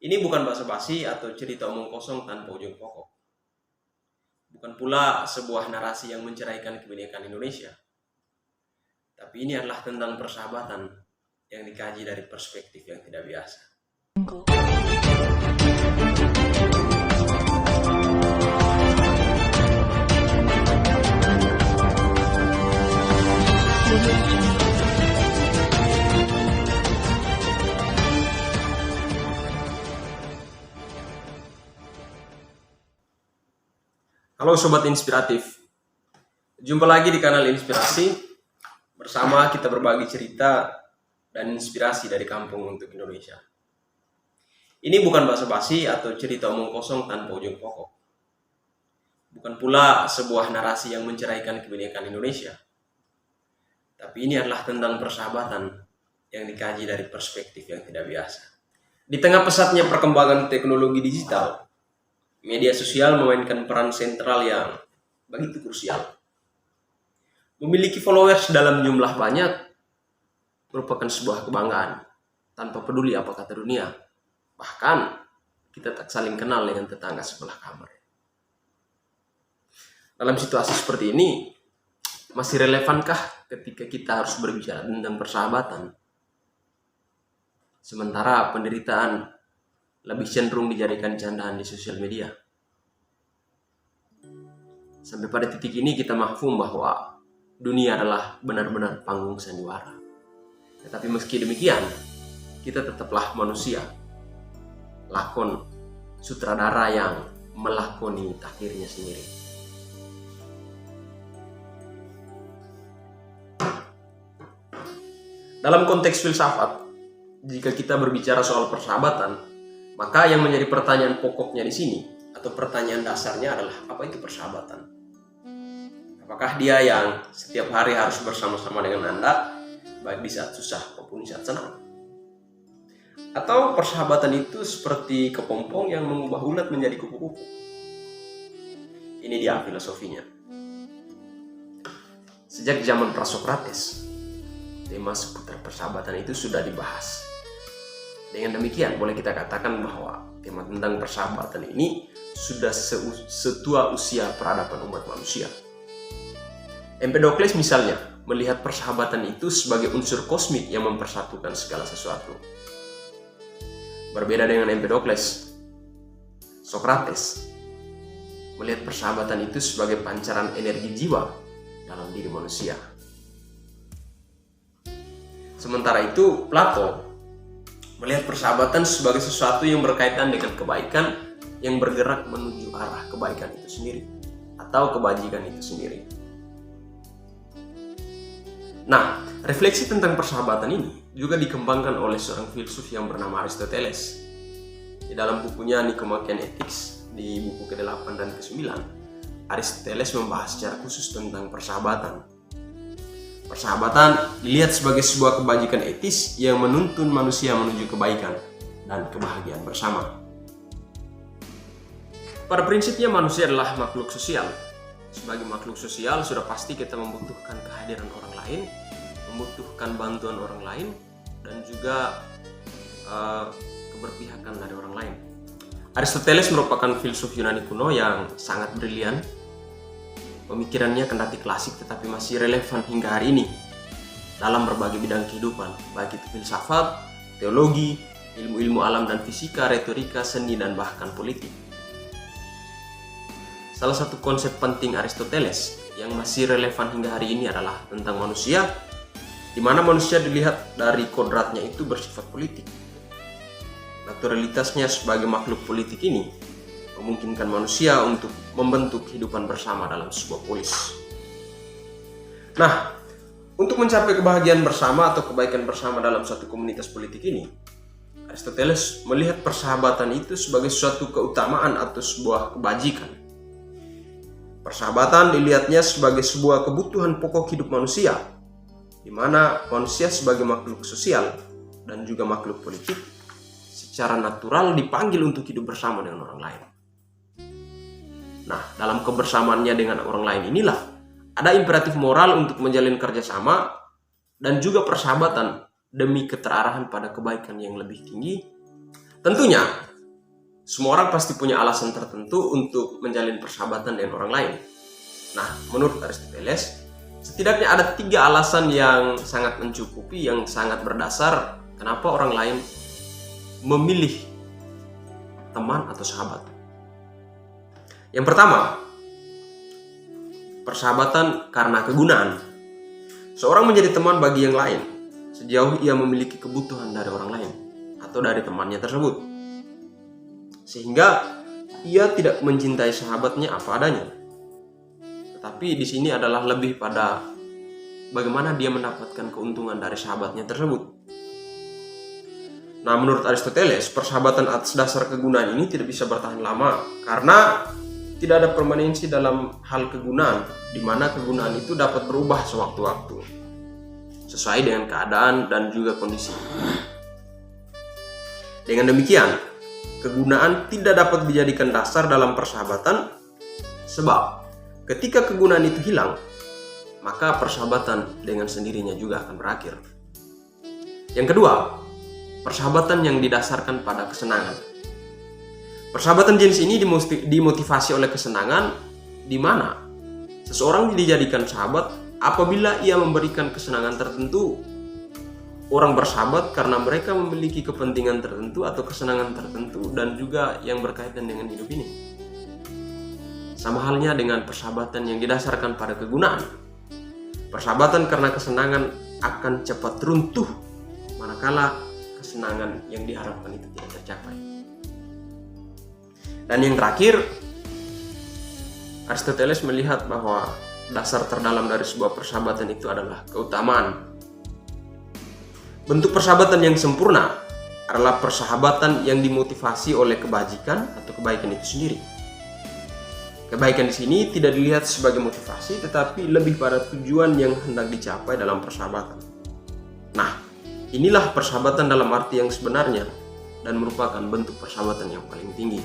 Ini bukan basa-basi atau cerita omong kosong tanpa ujung pokok. Bukan pula sebuah narasi yang menceraikan kebinekaan Indonesia. Tapi ini adalah tentang persahabatan yang dikaji dari perspektif yang tidak biasa. Halo Sobat Inspiratif, jumpa lagi di kanal Inspirasi. Bersama kita berbagi cerita dan inspirasi dari kampung untuk Indonesia. Ini bukan basa-basi atau cerita omong kosong tanpa ujung pokok. Bukan pula sebuah narasi yang menceraikan kebinekaan Indonesia. Tapi ini adalah tentang persahabatan yang dikaji dari perspektif yang tidak biasa. Di tengah pesatnya perkembangan teknologi digital, media sosial memainkan peran sentral yang begitu krusial. Memiliki followers dalam jumlah banyak merupakan sebuah kebanggaan, tanpa peduli apa kata dunia. Bahkan kita tak saling kenal dengan tetangga sebelah kamar. Dalam situasi seperti ini, masih relevankah ketika kita harus berbicara tentang persahabatan? Sementara penderitaan lebih cenderung dijadikan candaan di sosial media. Sampai pada titik ini kita mahfum bahwa dunia adalah benar-benar panggung sandiwara. Tetapi meski demikian, kita tetaplah manusia, lakon sutradara yang melakoni takdirnya sendiri. Dalam konteks filsafat, jika kita berbicara soal persahabatan, maka yang menjadi pertanyaan pokoknya di sini atau pertanyaan dasarnya adalah apa itu persahabatan? Apakah dia yang setiap hari harus bersama-sama dengan Anda, baik di saat susah maupun di saat senang? Atau persahabatan itu seperti kepompong yang mengubah ulat menjadi kupu-kupu? Ini dia filosofinya. Sejak zaman Prasokrates, tema seputar persahabatan itu sudah dibahas. Dengan demikian, boleh kita katakan bahwa tema tentang persahabatan ini sudah setua usia peradaban umat manusia. Empedokles misalnya melihat persahabatan itu sebagai unsur kosmik yang mempersatukan segala sesuatu. Berbeda dengan Empedokles, Sokrates melihat persahabatan itu sebagai pancaran energi jiwa dalam diri manusia. Sementara itu, Plato melihat persahabatan sebagai sesuatu yang berkaitan dengan kebaikan yang bergerak menuju arah kebaikan itu sendiri atau kebajikan itu sendiri. Nah, refleksi tentang persahabatan ini juga dikembangkan oleh seorang filsuf yang bernama Aristoteles. Di dalam bukunya Nicomachean Ethics di buku ke-8 dan ke-9, Aristoteles membahas secara khusus tentang persahabatan. Persahabatan dilihat sebagai sebuah kebajikan etis yang menuntun manusia menuju kebaikan dan kebahagiaan bersama. Pada prinsipnya manusia adalah makhluk sosial. Sebagai makhluk sosial sudah pasti kita membutuhkan kehadiran orang lain, membutuhkan bantuan orang lain, dan juga keberpihakan dari orang lain. Aristoteles merupakan filsuf Yunani kuno yang sangat brilian. Pemikirannya kendati klasik tetapi masih relevan hingga hari ini dalam berbagai bidang kehidupan, baik itu filsafat, teologi, ilmu-ilmu alam dan fisika, retorika, seni, dan bahkan politik. Salah satu konsep penting Aristoteles yang masih relevan hingga hari ini adalah tentang manusia, di mana manusia dilihat dari kodratnya itu bersifat politik. Naturalitasnya sebagai makhluk politik ini memungkinkan manusia untuk membentuk kehidupan bersama dalam sebuah polis. Nah, untuk mencapai kebahagiaan bersama atau kebaikan bersama dalam suatu komunitas politik ini, Aristoteles melihat persahabatan itu sebagai suatu keutamaan atau sebuah kebajikan. Persahabatan dilihatnya sebagai sebuah kebutuhan pokok hidup manusia, di mana manusia sebagai makhluk sosial dan juga makhluk politik secara natural dipanggil untuk hidup bersama dengan orang lain. Nah, dalam kebersamaannya dengan orang lain inilah ada imperatif moral untuk menjalin kerjasama dan juga persahabatan demi keterarahan pada kebaikan yang lebih tinggi. Tentunya semua orang pasti punya alasan tertentu untuk menjalin persahabatan dengan orang lain. Nah, menurut Aristoteles, setidaknya ada 3 alasan yang sangat mencukupi, yang sangat berdasar kenapa orang lain memilih teman atau sahabat. Yang pertama, persahabatan karena kegunaan. Seorang menjadi teman bagi yang lain sejauh ia memiliki kebutuhan dari orang lain atau dari temannya tersebut, sehingga ia tidak mencintai sahabatnya apa adanya. Tetapi di sini adalah lebih pada bagaimana dia mendapatkan keuntungan dari sahabatnya tersebut. Nah, menurut Aristoteles, persahabatan atas dasar kegunaan ini tidak bisa bertahan lama karena tidak ada permanensi dalam hal kegunaan, di mana kegunaan itu dapat berubah sewaktu-waktu sesuai dengan keadaan dan juga kondisi. Dengan demikian, kegunaan tidak dapat dijadikan dasar dalam persahabatan, sebab ketika kegunaan itu hilang, maka persahabatan dengan sendirinya juga akan berakhir. Yang kedua, persahabatan yang didasarkan pada kesenangan. Persahabatan jenis ini dimotivasi oleh kesenangan, di mana seseorang dijadikan sahabat apabila ia memberikan kesenangan tertentu. Orang bersahabat karena mereka memiliki kepentingan tertentu atau kesenangan tertentu dan juga yang berkaitan dengan hidup ini. Sama halnya dengan persahabatan yang didasarkan pada kegunaan. Persahabatan karena kesenangan akan cepat runtuh manakala kesenangan yang diharapkan itu tidak tercapai. Dan yang terakhir, Aristoteles melihat bahwa dasar terdalam dari sebuah persahabatan itu adalah keutamaan. Bentuk persahabatan yang sempurna adalah persahabatan yang dimotivasi oleh kebajikan atau kebaikan itu sendiri. Kebaikan di sini tidak dilihat sebagai motivasi, tetapi lebih pada tujuan yang hendak dicapai dalam persahabatan. Nah, inilah persahabatan dalam arti yang sebenarnya dan merupakan bentuk persahabatan yang paling tinggi.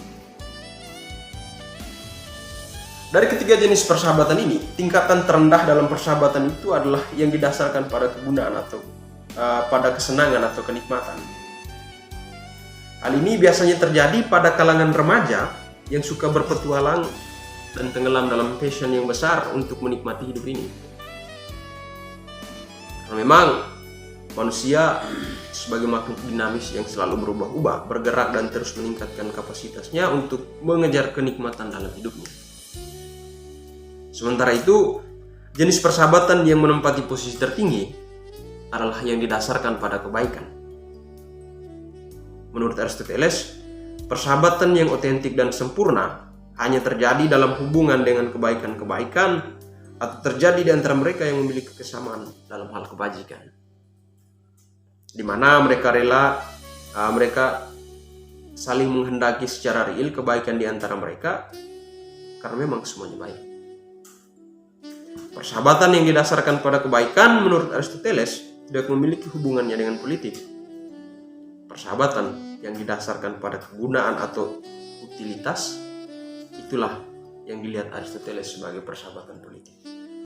Dari ketiga jenis persahabatan ini, tingkatan terendah dalam persahabatan itu adalah yang didasarkan pada kegunaan atau pada kesenangan atau kenikmatan. Hal ini biasanya terjadi pada kalangan remaja yang suka berpetualang dan tenggelam dalam passion yang besar untuk menikmati hidup ini. Karena memang manusia sebagai makhluk dinamis yang selalu berubah-ubah, bergerak dan terus meningkatkan kapasitasnya untuk mengejar kenikmatan dalam hidupnya. Sementara itu, jenis persahabatan yang menempati posisi tertinggi adalah yang didasarkan pada kebaikan. Menurut Aristoteles, persahabatan yang otentik dan sempurna hanya terjadi dalam hubungan dengan kebaikan-kebaikan atau terjadi di antara mereka yang memiliki kesamaan dalam hal kebajikan, di mana mereka saling menghendaki secara real kebaikan di antara mereka karena memang semuanya baik. Persahabatan yang didasarkan pada kebaikan menurut Aristoteles tidak memiliki hubungannya dengan politik. Persahabatan yang didasarkan pada kegunaan atau utilitas, itulah yang dilihat Aristoteles sebagai persahabatan politik.